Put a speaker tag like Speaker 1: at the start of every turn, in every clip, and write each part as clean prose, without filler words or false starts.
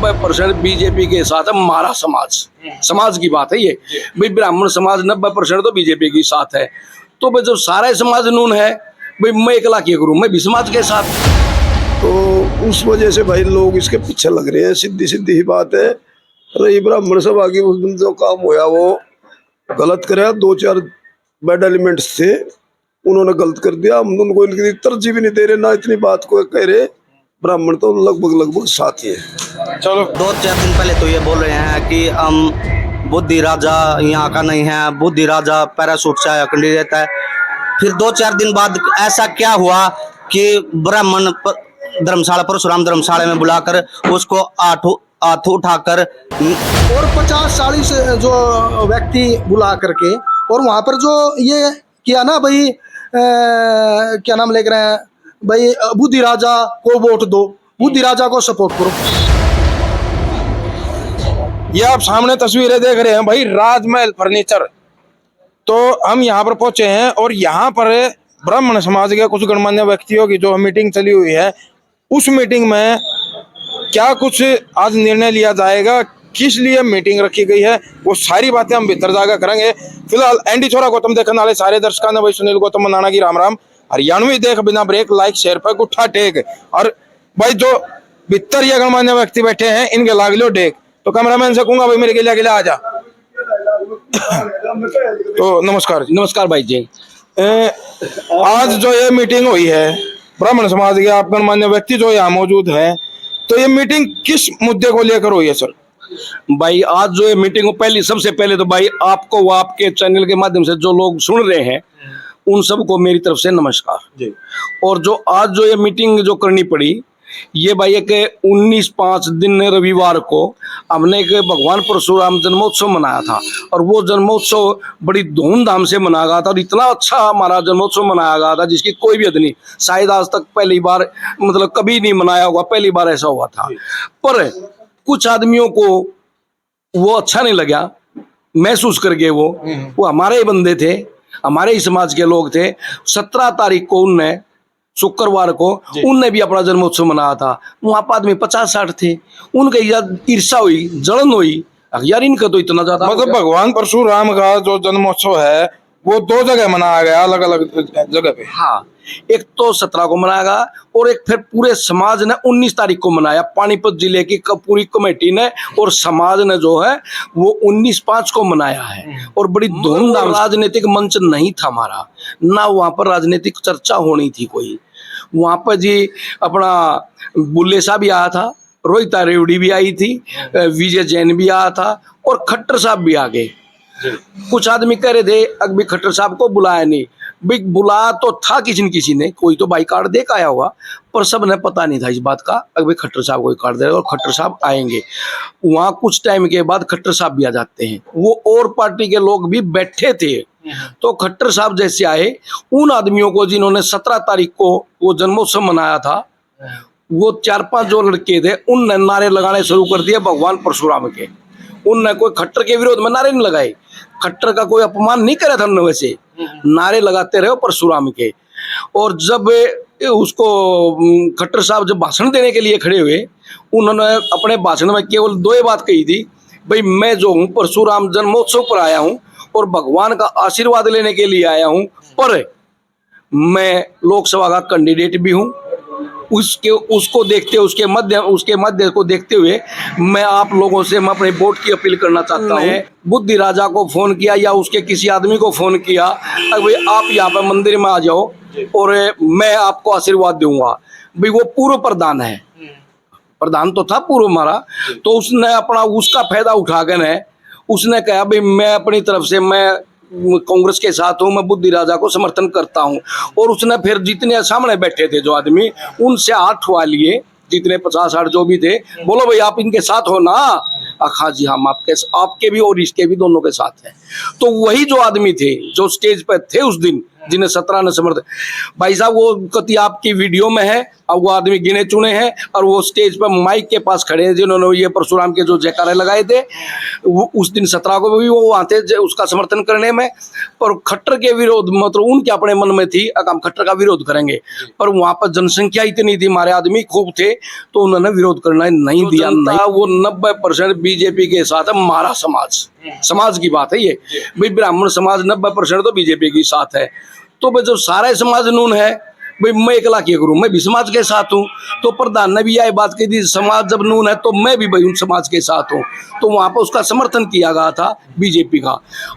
Speaker 1: 90% BJP के साथ है। हमारा समाज की बात है ये भाई, ब्राह्मण समाज 90% तो बीजेपी के साथ है। तो भाई जब सारा समाज नून है भाई, मैं अकेला क्या करूं, मैं भी समाज के साथ।
Speaker 2: तो उस वजह से भाई लोग इसके पीछे लग रहे हैं। सीधी सीधी ही बात है। रही ब्राह्मण सभा की, उस दिन जो काम होया वो गलत कराया। 2-4 बैड एलिमेंट्स थे, उन्होंने गलत कर दिया। हम उनको इनकी तरजीह भी नहीं दे रहे, ना इतनी बात को कह रहे। ब्राह्मण तो लगभग साथ ही है।
Speaker 3: चलो
Speaker 4: 2-4 दिन पहले तो ये बोल रहे हैं कि हम बुद्धि राजा यहाँ का नहीं है, बुद्धि राजा पैराशूट से आया कैंडिडेट है। फिर 2-4 दिन बाद ऐसा क्या हुआ कि ब्राह्मण धर्मशाला, परशुराम धर्मशाला में बुलाकर उसको हाथ उठाकर
Speaker 5: और 50-40 जो व्यक्ति बुला करके, और वहाँ पर जो ये किया ना भाई, क्या नाम लेकर रहे हैं भाई, बुद्धि राजा को वोट दो, बुद्धि राजा को सपोर्ट करो।
Speaker 3: ये आप सामने तस्वीरें देख रहे हैं भाई, राजमहल फर्नीचर। तो हम यहाँ पर पहुंचे हैं और यहाँ पर ब्राह्मण समाज के कुछ गणमान्य व्यक्तियों की जो मीटिंग चली हुई है, उस मीटिंग में क्या कुछ आज निर्णय लिया जाएगा, किस लिए मीटिंग रखी गई है, वो सारी बातें हम भीतर जाकर करेंगे। फिलहाल एनडी छोरा गौतम देखने वाले सारे दर्शकों ने भाई सुनील गौतम मनाना की राम राम। हरियाणवी देख बिना ब्रेक, लाइक शेयर पर गुट्ठा टेक। और भाई जो भीतर ये गणमान्य व्यक्ति बैठे हैं, इनके लाग लो डेक। तो कैमरामैन से कहूंगा भाई मेरे के लिए आ जा। तो नमस्कार
Speaker 1: भाई जी।
Speaker 3: आज जो ये मीटिंग हुई है ब्राह्मण समाज के आप गणमान्य व्यक्ति जो यहाँ मौजूद है, तो ये मीटिंग किस मुद्दे को लेकर हुई है सर?
Speaker 1: भाई आज जो ये मीटिंग हो, सबसे पहले तो भाई आपको व आपके चैनल के माध्यम से जो लोग सुन रहे हैं उन सबको मेरी तरफ से नमस्कार जी। और जो आज जो ये मीटिंग जो करनी पड़ी, ये भाई एक 19/5 दिन रविवार को हमने एक भगवान परशुराम जन्मोत्सव मनाया था। और वो जन्मोत्सव बड़ी धूमधाम से मनाया गया था और इतना अच्छा हमारा जन्मोत्सव मनाया गया था जिसकी कोई भी हद नहीं। शायद आज तक पहली बार, मतलब कभी नहीं मनाया होगा, पहली बार ऐसा हुआ था। पर कुछ आदमियों को वो अच्छा नहीं लगा महसूस करके, वो हमारे ही बंदे थे, हमारे ही समाज के लोग थे। 17 तारीख को उनने, शुक्रवार को उनने भी अपना जन्मोत्सव मनाया था। वहां पर आदमी 50-60 थे। उनके ईर्षा हुई, जलन हुई, यार इनका तो इतना ज्यादा।
Speaker 3: मतलब भगवान परशुराम का जो जन्मोत्सव है वो 2 जगह मनाया गया, अलग अलग जगह पे।
Speaker 1: हाँ, एक तो 17 को मनाया गया और एक फिर पूरे समाज ने 19 तारीख को मनाया। पानीपत जिले की पूरी कमेटी ने और समाज ने जो है वो 19/5 को मनाया है। और बड़ी धूमधाम। राजनीतिक मंच नहीं था हमारा, ना वहां पर राजनीतिक चर्चा होनी थी कोई। वहां पर जी अपना बुल्ले साहब भी आया था, रोहिता रेवड़ी भी आई थी, विजय जैन भी आया था और खट्टर साहब भी आ गए। कुछ आदमी कह रहे थे अभी खट्टर साहब को बुलाया नहीं। भाई बुलाया तो था किसी ने, कोई तो बाई कार्ड दे के आया हुआ, पर सब ने पता नहीं था इस बात का अभी खट्टर साहब को कार्ड दे रहे और खट्टर साहब आएंगे। वहां कुछ टाइम के बाद खट्टर साहब भी आ जाते हैं। वो और पार्टी के लोग भी बैठे थे। तो खट्टर साहब जैसे आए, उन आदमियों को जिन्होंने 17 तारीख को वो जन्मोत्सव मनाया था, वो 4-5 जो लड़के थे, उनने नारे लगाने शुरू कर दिए भगवान परशुराम के। उनने कोई खट्टर के विरोध में नारे नहीं लगाए, खट्टर का कोई अपमान नहीं करे था उन्होंने, वैसे नारे लगाते रहे परशुराम के। और जब उसको खट्टर साहब जब भाषण देने के लिए खड़े हुए, उन्होंने अपने भाषण में केवल 2 ही बात कही थी, भाई मैं जो हूँ परशुराम जन्मोत्सव पर आया हूँ और भगवान का आशीर्वाद लेने के लिए आया हूँ, पर मैं लोकसभा का कैंडिडेट भी हूँ। उसको देखते, उसके मध्य को देखते हुए मैं आप लोगों से मैं अपने वोट की अपील करना चाहता हूँ। बुद्धि राजा को फोन किया या उसके किसी आदमी को फोन किया, भाई आप यहाँ पर मंदिर में आ जाओ और मैं आपको आशीर्वाद दूंगा। भाई वो पूर्व प्रधान है, प्रधान तो था पूर्व हमारा, तो उसने अपना उसका फायदा उठा कर उसने कहा भाई मैं अपनी तरफ से मैं कांग्रेस के साथ हूँ, मैं बुद्धि राजा को समर्थन करता हूँ। और उसने फिर जितने सामने बैठे थे जो आदमी, उनसे हाथ ठुआ लिए, जितने 50-60 जो भी थे, बोलो भाई आप इनके साथ हो ना? हाँ जी, हम आपके भी और इसके भी दोनों के साथ हैं। तो वही जो आदमी थे जो स्टेज पर थे उस दिन, जिन्हें 17 ने समर्थन। भाई साहब वो कति आपकी वीडियो में है, और वो आदमी गिने चुने हैं, और वो स्टेज पर माइक के पास खड़े हैं जिन्होंने ये परशुराम के जो जयकारे लगाए थे। वो उस दिन 17 को भी वो वहां थे उसका समर्थन करने में। पर खट्टर के विरोध मतलब उनके अपने मन में थी हम खट्टर का विरोध करेंगे, पर वहां पर जनसंख्या इतनी थी, हमारे आदमी खूब थे, तो उन्होंने विरोध करना नहीं दिया। नहीं, वो 90% बीजेपी के साथ है। हमारा समाज की बात है ये भाई, ब्राह्मण समाज 90% तो बीजेपी के साथ है। तो भाई जब सारा समाज नून है भाई, मैं अकेला क्या करूं, मैं भी समाज के साथ हूं। तो प्रधान ने भी यह बात कही थी, समाज जब नून है तो मैं भी भाई उन समाज के साथ हूं। तो वहां पर उसका समर्थन किया गया था बीजेपी का,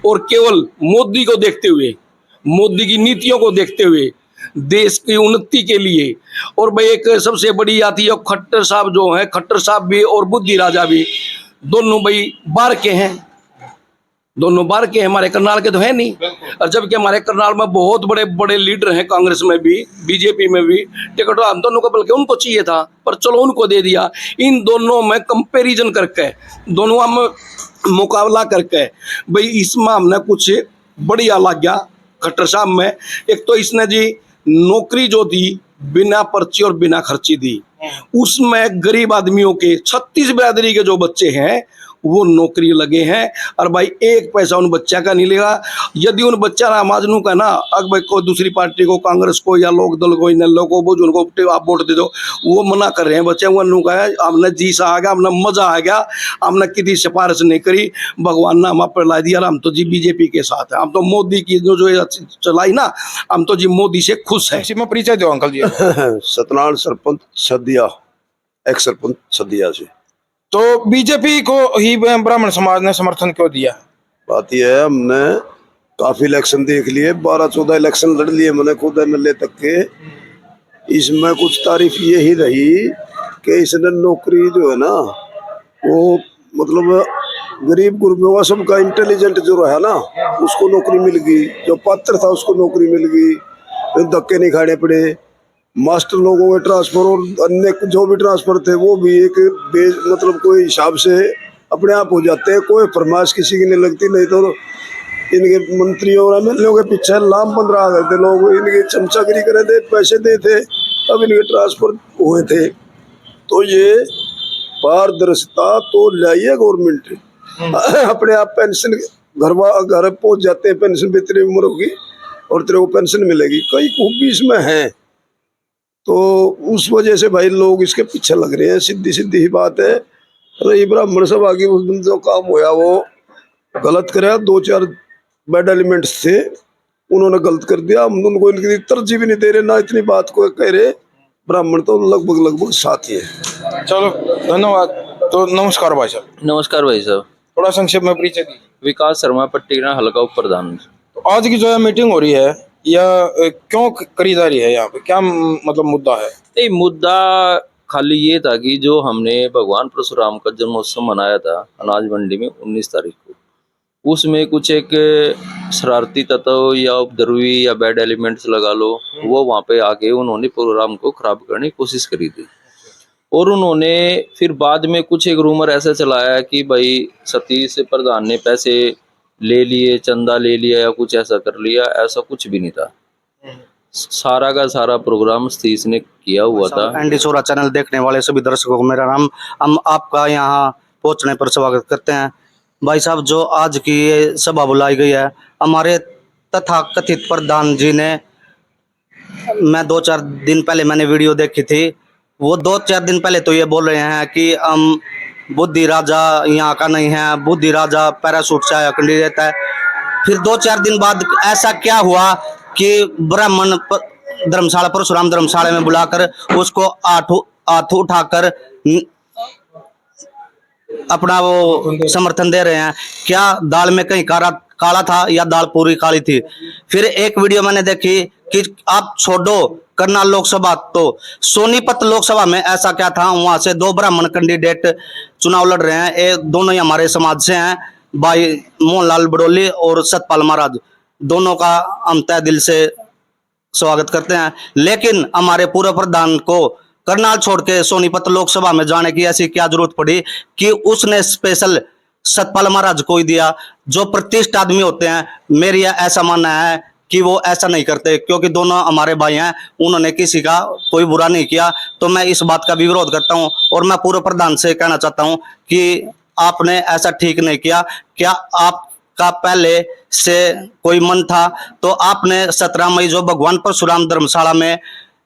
Speaker 1: और केवल मोदी को देखते हुए, मोदी की नीतियों को देखते हुए, देश की उन्नति के लिए। और भाई एक सबसे बड़ी आती है खट्टर साहब जो है, खट्टर साहब भी और बुद्धि राजा भी दोनों भाई बाहर के हैं, दोनों बाहर के, हमारे करनाल के तो है नहीं। और जबकि हमारे करनाल में बहुत बड़े बड़े लीडर हैं, कांग्रेस में भी बीजेपी में भी। टिकट हम दोनों को बल्कि उनको चाहिए था, पर चलो उनको दे दिया। इन दोनों में कंपैरिजन करके, दोनों में मुकाबला करके भाई इसमें हमने कुछ बढ़िया लग गया खट्टर साहब में। एक तो इसने जी नौकरी जो दी बिना पर्ची और बिना खर्ची दी, उसमें गरीब आदमियों के 36 बिरादरी के जो बच्चे हैं वो नौकरी लगे हैं। और भाई एक पैसा उन बच्चा का नहीं लेगा। यदि उन बच्चा ना माजनू का ना अगर भाई कोई दूसरी पार्टी को, कांग्रेस को या लोक दल को, इन लोगों को उनको आप वोट दे दो, वो मना कर रहे हैं। बच्चे वो का है, हमने जी सा आ गया, हमने मजा आ गया, हमने किसी सिफारिश नहीं करी, भगवान ने हम पर ला दिया, हम तो जी बीजेपी के साथ है। हम तो मोदी की जो चलाई ना, हम तो जी मोदी से खुश है।
Speaker 3: में परिचय दो अंकल जी।
Speaker 2: सतनारायण सरपंच सदिया, एक्स सरपंच सदिया से।
Speaker 3: तो बीजेपी को ही ब्राह्मण समाज ने समर्थन क्यों दिया?
Speaker 2: बात यह है, हमने काफी इलेक्शन देख लिए, 12-14 इलेक्शन लड़ लिए मैंने खुद MLA तक के। इसमें कुछ तारीफ यही रही कि इसने नौकरी जो है ना, वो मतलब गरीब गुरबों का सबका इंटेलिजेंट जो रहा ना, उसको नौकरी मिल गई, जो पात्र था उसको नौकरी मिल गई, धक्के नहीं खाने पड़े। मास्टर लोगों के ट्रांसफर और अन्य जो भी ट्रांसफर थे वो भी एक मतलब कोई हिसाब से अपने आप हो जाते हैं, कोई फरमाइश किसी की नहीं लगती। नहीं तो इनके मंत्रियों और MLA के पीछे लाम 15 आ गए थे लोग, इनकी चमचागिरी करे थे, पैसे दे थे, तब इनके ट्रांसफर हुए थे। तो ये पारदर्शिता तो लाइए गवर्नमेंट। अपने आप पेंशन घर पहुंच जाते हैं, पेंशन भी तेरी उम्र होगी और तेरे को पेंशन मिलेगी, कई खूबी इसमें है। तो उस वजह से भाई लोग इसके पीछे लग रहे हैं, सीधी सीधी ही बात है। रही ब्राह्मण सभा की, उस दिन जो काम होया वो गलत कराया, 2-4 बैड एलिमेंट्स थे, उन्होंने गलत कर दिया। हम उनको इनकी तरजीह भी नहीं दे रहे ना, इतनी बात को कह रहे। ब्राह्मण तो लगभग साथ ही है।
Speaker 3: चलो धन्यवाद। तो नमस्कार भाई साहब।
Speaker 6: नमस्कार भाई साहब।
Speaker 3: थोड़ा संक्षेप में परिचय दी।
Speaker 6: विकास शर्मा पट्टीगरा हल्का उप प्रधान।
Speaker 3: तो आज की जो है मीटिंग हो रही है, या क्यों करी जा रही है, यहाँ पे क्या मतलब मुद्दा है?
Speaker 6: ये मुद्दा खाली ये था कि जो हमने भगवान परशुराम का जन्मोत्सव मनाया था अनाज मंडी में 19 तारीख को, उसमें कुछ एक शरारती तत्व या उपद्रवी या बैड एलिमेंट्स लगा लो, वो वहाँ पे आके उन्होंने प्रोग्राम को खराब करने की कोशिश करी थी। और उन्होंने फिर बाद में कुछ एक रूमर ऐसा चलाया कि भाई सतीश प्रधान ने पैसे ले लिए, चंदा ले लिया या कुछ ऐसा कर लिया। ऐसा कुछ भी नहीं था, सारा का सारा प्रोग्राम सतीश ने किया हुआ था।
Speaker 4: ND सोरा चैनल देखने वाले सभी दर्शकों को मेरा नाम, हम आपका यहाँ पहुँचने पर स्वागत करते हैं। भाई साहब, जो आज की ये सभा बुलाई गई है, हमारे तथाकथित प्रधान जी ने, मैं 2-4 दिन पहले मैंने वीडियो देखी थी, वो 2-4 दिन पहले तो ये बोल रहे हैं कि हम बुद्धि राजा यहाँ का नहीं है, बुद्धि राजा पैराशूट से आया कैंडिडेट है। फिर 2-4 दिन बाद ऐसा क्या हुआ कि ब्राह्मण धर्मशाला, परशुराम धर्मशाला में बुलाकर उसको हाथ उठाकर अपना वो समर्थन दे रहे हैं। क्या दाल में कहीं काला था या दाल पूरी काली थी? फिर एक वीडियो मैंने देखी कि आप छोड़ो करनाल लोकसभा, तो सोनीपत लोकसभा में ऐसा क्या था, वहां से 2 ब्राह्मण कैंडिडेट चुनाव लड़ रहे हैं। ये दोनों ही हमारे समाज से हैं, भाई मोहनलाल बड़ोली और सतपाल महाराज। दोनों का हम तहे दिल से स्वागत करते हैं। लेकिन हमारे पूर्व प्रधान को करनाल छोड़ के सोनीपत लोकसभा में जाने की ऐसी क्या जरूरत पड़ी कि उसने स्पेशल सतपाल महाराज को ही दिया, जो प्रतिष्ठित आदमी होते हैं। मेरी ऐसा मानना है कि वो ऐसा नहीं करते, क्योंकि दोनों हमारे भाई हैं, उन्होंने किसी का कोई बुरा नहीं किया। तो मैं इस बात का भी विरोध करता हूं और मैं पूर्व प्रधान से कहना चाहता हूं कि आपने ऐसा ठीक नहीं किया। क्या आपका पहले से कोई मन था? तो आपने 17 मई जो भगवान परशुराम धर्मशाला में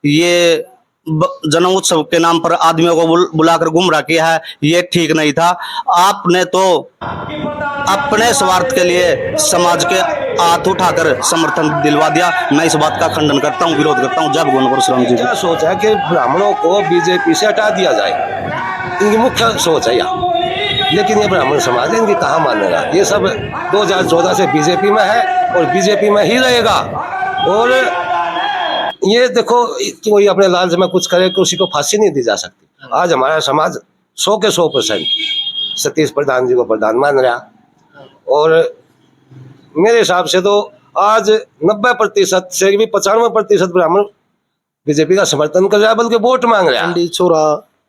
Speaker 4: ये जन्म उत्सव के नाम पर आदमियों को बुलाकर गुमराह किया है, ये ठीक नहीं था। आपने तो अपने स्वार्थ के लिए समाज के हाथ उठाकर समर्थन दिलवा दिया। मैं इस बात का खंडन करता हूँ, विरोध करता हूँ। जय भगवान परशुराम जी।
Speaker 7: क्या सोच है कि ब्राह्मणों को बीजेपी से हटा दिया जाए, इनकी मुख्य सोच है यहाँ। लेकिन ये ब्राह्मण समाज है, इनकी कहाँ मानेगा। ये सब 2014 से बीजेपी में है और बीजेपी में ही रहेगा। और ये देखो, कोई अपने लालच में कुछ करे तो उसी को फांसी नहीं दी जा सकती। आज हमारा समाज 100 के 100% सतीश प्रधान जी को प्रधान मान रहा, और मेरे हिसाब से तो आज 90% से भी 95% ब्राह्मण बीजेपी का समर्थन कर रहा है, बल्कि वोट मांग रहा है।
Speaker 5: पंडित छोरा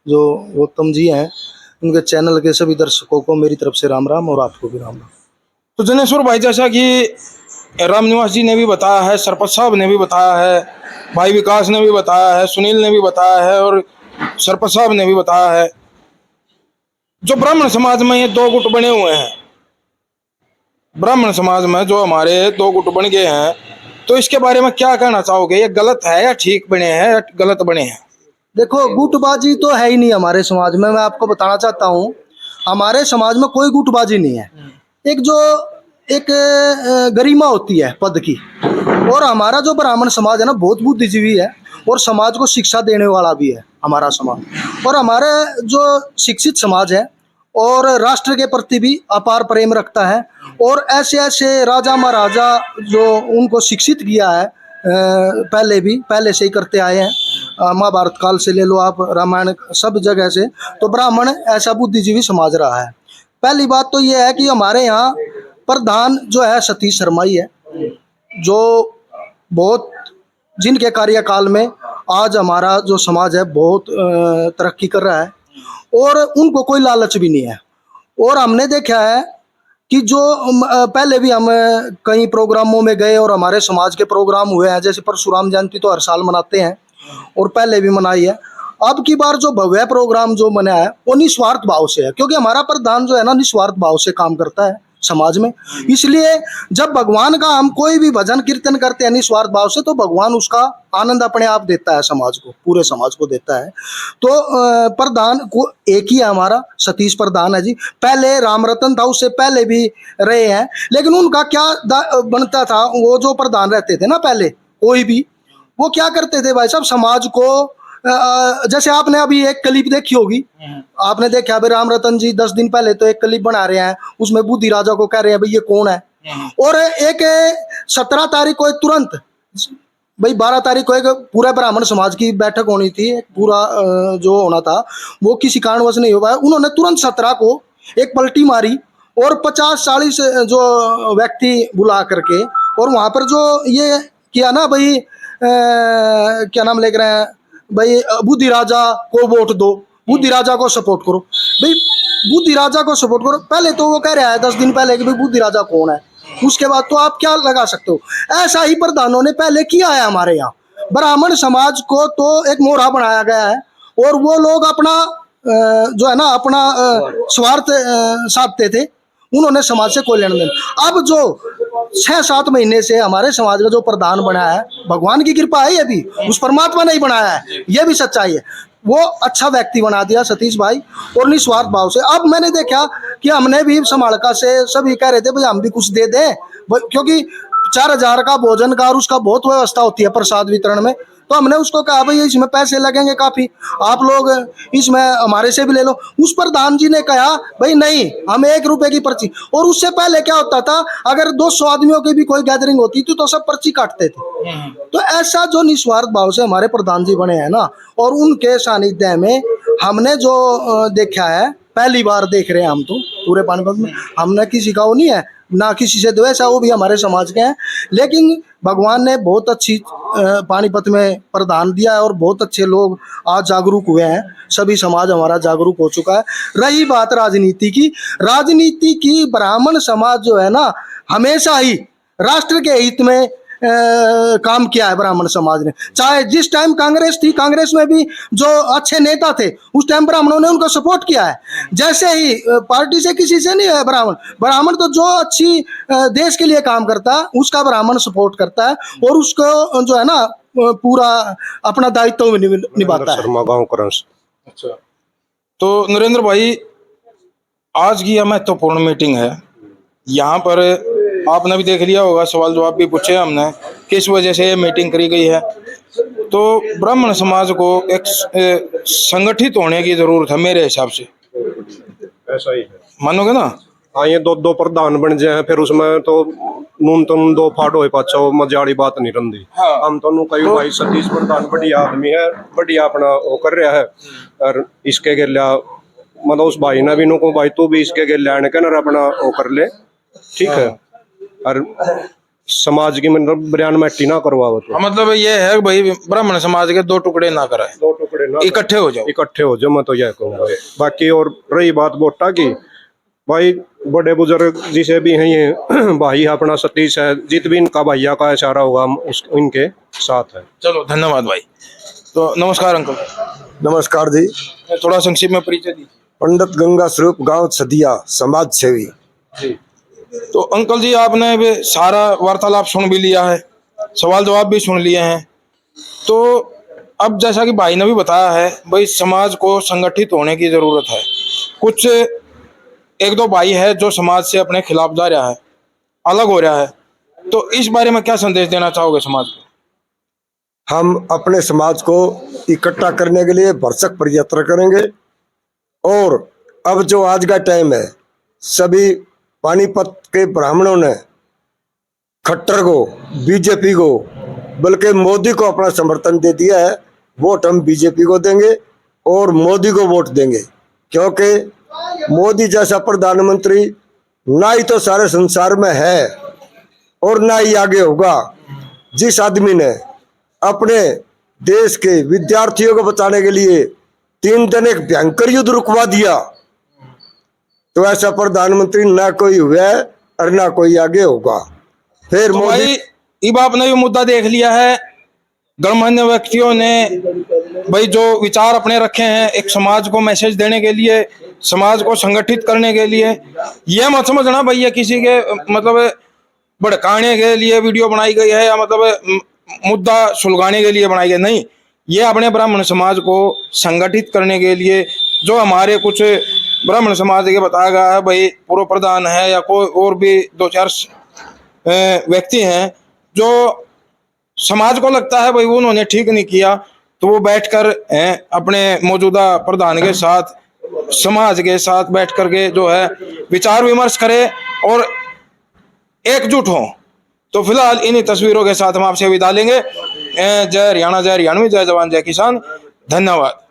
Speaker 5: जो गौतम जी हैं, उनके चैनल के सभी दर्शकों को मेरी तरफ से राम राम और आपको भी राम राम।
Speaker 3: तो जनेश्वर भाई, जैसा कि राम निवास जी ने भी बताया है, सरपंच साहब ने भी बताया है, भाई विकास ने भी बताया है, सुनील ने भी बताया है और सरपंच साहब ने भी बताया है, जो ब्राह्मण समाज में ये 2 गुट बने हुए हैं, ब्राह्मण समाज में जो हमारे 2 गुट बन गए हैं, तो इसके बारे में क्या कहना चाहोगे? ये गलत है या ठीक बने हैं या गलत बने हैं?
Speaker 5: देखो, गुटबाजी तो है ही नहीं हमारे समाज में। मैं आपको बताना चाहता हूँ, हमारे समाज में कोई गुटबाजी नहीं है। एक गरिमा होती है पद की। और हमारा जो ब्राह्मण समाज है ना, बहुत बुद्धिजीवी है और समाज को शिक्षा देने वाला भी है हमारा समाज। और हमारे जो शिक्षित समाज है और राष्ट्र के प्रति भी अपार प्रेम रखता है। और ऐसे ऐसे राजा महाराजा जो उनको शिक्षित किया है, पहले से ही करते आए हैं। महाभारत काल से ले लो आप, रामायण, सब जगह से। तो ब्राह्मण ऐसा बुद्धिजीवी समाज रहा है। पहली बात तो ये है कि हमारे यहाँ प्रधान जो है सतीश शर्मा ही है, जो बहुत जिनके कार्यकाल में आज हमारा जो समाज है बहुत तरक्की कर रहा है और उनको कोई लालच भी नहीं है। और हमने देखा है कि जो पहले भी हम कई प्रोग्रामों में गए और हमारे समाज के प्रोग्राम हुए हैं, जैसे परशुराम जयंती तो हर साल मनाते हैं और पहले भी मनाई है। अब की बार जो भव्य प्रोग्राम जो बना है वो निस्वार्थ भाव से है, क्योंकि हमारा प्रधान जो है ना निस्वार्थ भाव से काम करता है समाज में। इसलिए जब भगवान का हम कोई भी भजन कीर्तन करते हैं निस्वार्थ भाव से, तो भगवान उसका आनंद अपने आप देता है, समाज को, पूरे समाज को देता है। तो प्रधान को एक ही है हमारा, सतीश प्रधान है जी। पहले राम रतन था, उससे पहले भी रहे हैं। लेकिन उनका क्या बनता था, वो जो प्रधान रहते थे ना पहले, कोई भी, वो क्या करते थे भाई साहब, समाज को जैसे आपने अभी एक क्लिप देखी होगी, आपने देखा अभी राम रतन जी 10 दिन पहले तो एक क्लिप बना रहे हैं, उसमें बुद्धि राजा को कह रहे हैं भाई ये कौन है। और एक 17 तारीख को तुरंत भाई 12 तारीख को एक पूरा ब्राह्मण समाज की बैठक होनी थी, पूरा जो होना था वो किसी कारणवश नहीं हो पाया। उन्होंने तुरंत 17 को एक पलटी मारी और 50-40 जो व्यक्ति बुला करके, और वहां पर जो ये किया ना भाई, क्या नाम लिख रहे हैं भाई, बुद्धि राजा को वोट दो, बुद्धि राजा को सपोर्ट करो। भाई बुद्धि राजा को सपोर्ट करो, पहले तो वो कह रहा है 10 दिन पहले कि भाई बुद्धि राजा कौन है, उसके बाद तो आप क्या लगा सकते हो। ऐसा ही प्रधानों ने पहले किया है हमारे यहाँ। ब्राह्मण समाज को तो एक मोहरा बनाया गया है और वो लोग अपना जो है ना अपना स्वार्थ साधते थे, उन्होंने समाज से कोई लेना देना। अब जो 6-7 महीने से हमारे समाज का जो प्रधान बना है, भगवान की कृपा है, ये भी उस परमात्मा ने ही बनाया है, ये भी सच्चाई है। वो अच्छा व्यक्ति बना दिया सतीश भाई, और निस्वार्थ भाव से। अब मैंने देखा कि हमने भी समालका से सभी कह रहे थे भाई हम भी कुछ दे दें, क्योंकि 4000 का भोजन का और उसका बहुत व्यवस्था होती है प्रसाद वितरण में। तो हमने उसको कहा भाई इसमें पैसे लगेंगे काफी, आप लोग इसमें हमारे से भी ले लो। उस प्रधान जी ने कहा भाई नहीं, हम 1 रुपए की पर्ची। और उससे पहले क्या होता था, अगर 200 आदमियों की भी कोई गैदरिंग होती थी तो सब पर्ची काटते थे। तो ऐसा जो निस्वार्थ भाव से हमारे प्रधान जी बने हैं ना, और उनके सानिध्य में हमने जो देखा है, पहली बार देख रहे हैं हम तो पूरे पानीपत में। हमने किसी का वो नहीं है, ना किसी से द्वेष है, वो भी हमारे समाज के हैं। लेकिन भगवान ने बहुत अच्छी पानीपत में प्रदान दिया है और बहुत अच्छे लोग आज जागरूक हुए हैं, सभी समाज हमारा जागरूक हो चुका है। रही बात राजनीति की, ब्राह्मण समाज जो है ना हमेशा ही राष्ट्र के हित में काम किया है ब्राह्मण समाज ने। चाहे जिस टाइम कांग्रेस थी, कांग्रेस में भी जो अच्छे नेता थे उस टाइम ब्राह्मणों ने उनको सपोर्ट किया है। जैसे ही पार्टी से किसी से नहीं है, ब्राह्मण तो जो अच्छी देश के लिए काम करता है उसका ब्राह्मण सपोर्ट करता है और उसको जो है ना पूरा अपना दायित्व निभाता है।
Speaker 7: शर्मा गांव करंस।
Speaker 3: अच्छा, तो नरेंद्र भाई, आज की यह महत्वपूर्ण मीटिंग है। यहाँ पर आपने भी देख लिया होगा, सवाल जवाब भी पूछे हमने किस वजह से ये मीटिंग करी गई है। तो ब्राह्मण समाज को एक संगठित होने की जरूरत है मेरे हिसाब से,
Speaker 7: ऐसा ही है,
Speaker 3: मानोगे ना?
Speaker 7: हाँ, ये दो प्रधान बन जाए फिर उसमें तो न्यूनतम 2 फाड़ हो पाचा, मजाड़ी बात नहीं रही।
Speaker 3: हाँ।
Speaker 7: हम तो कई भाई सतीश प्रधान बढ़िया आदमी है, बढ़िया अपना वो कर रहा है और इसके गेल्या मतलब उस भाई ने भी नो को भाई तू भी इसके गेल्या आने के ना अपना वो कर ले, ठीक है। और समाज की मतलब बयान मट्टी ना करवाओ तो
Speaker 3: मतलब ये है कि भाई ब्राह्मण समाज के 2 टुकड़े ना कराए,
Speaker 7: 2 टुकड़े ना
Speaker 3: इकट्ठे हो जाओ,
Speaker 7: इकट्ठे हो जाओ, मैं तो यह कहूँगा। बाकी और रही बात वोटा की, भाई बड़े बुजुर्ग जिसे भी हैं ये भाई अपना सतीश है, जित भी इनका भैया का इशारा होगा हम इनके साथ है।
Speaker 3: चलो धन्यवाद भाई। तो नमस्कार अंकल,
Speaker 2: नमस्कार जी।
Speaker 3: थोड़ा संक्षिप्त में परिचय दीजिए।
Speaker 2: पंडित गंगा स्वरूप, गांव सदिया, समाज सेवी।
Speaker 3: तो अंकल जी, आपने भी सारा वार्तालाप सुन भी लिया है, सवाल जवाब भी सुन लिए हैं। तो अब जैसा कि भाई ने भी बताया है, भाई समाज को संगठित होने की जरूरत है। कुछ 1-2 भाई है जो समाज से अपने खिलाफ जा रहा है, अलग हो रहा है। तो इस बारे में क्या संदेश देना चाहोगे समाज को?
Speaker 2: हम अपने समाज को इकट्ठा करने के लिए भरसक प्रयत्न करेंगे। और अब जो आज का टाइम है, सभी पानीपत के ब्राह्मणों ने खट्टर को, बीजेपी को, बल्कि मोदी को अपना समर्थन दे दिया है। वोट हम बीजेपी को देंगे और मोदी को वोट देंगे, क्योंकि मोदी जैसा प्रधानमंत्री ना ही तो सारे संसार में है और ना ही आगे होगा। जिस आदमी ने अपने देश के विद्यार्थियों को बचाने के लिए 3 दिन एक भयंकर युद्ध रुकवा दिया, तो ऐसा प्रधानमंत्री ना कोई हुआ है और ना कोई आगे होगा। फिर
Speaker 3: तो
Speaker 2: मोदी,
Speaker 3: भाई अब आपने भी मुद्दा देख लिया है। गणमान्य व्यक्तियों ने भाई जो विचार अपने रखे हैं, एक समाज को मैसेज देने के लिए, समाज को संगठित करने के लिए। यह मत समझना भाई ये किसी के मतलब भड़काने के लिए वीडियो बनाई गई है या मतलब मुद्दा सुलझाने के लिए बनाई गई, नहीं। ये अपने ब्राह्मण समाज को संगठित करने के लिए, जो हमारे कुछ ब्राह्मण समाज के बताया गया है, भाई पूर्व प्रधान है या कोई और भी 2-4 व्यक्ति हैं जो समाज को लगता है भाई उन्होंने ठीक नहीं किया, तो वो बैठकर अपने मौजूदा प्रधान के साथ, समाज के साथ बैठ करके जो है विचार विमर्श करे और एकजुट हों। तो फिलहाल इन्हीं तस्वीरों के साथ हम आपसे विदा लेंगे। जय हरियाणा, जय हरियाणवी, जय जवान, जय किसान। धन्यवाद।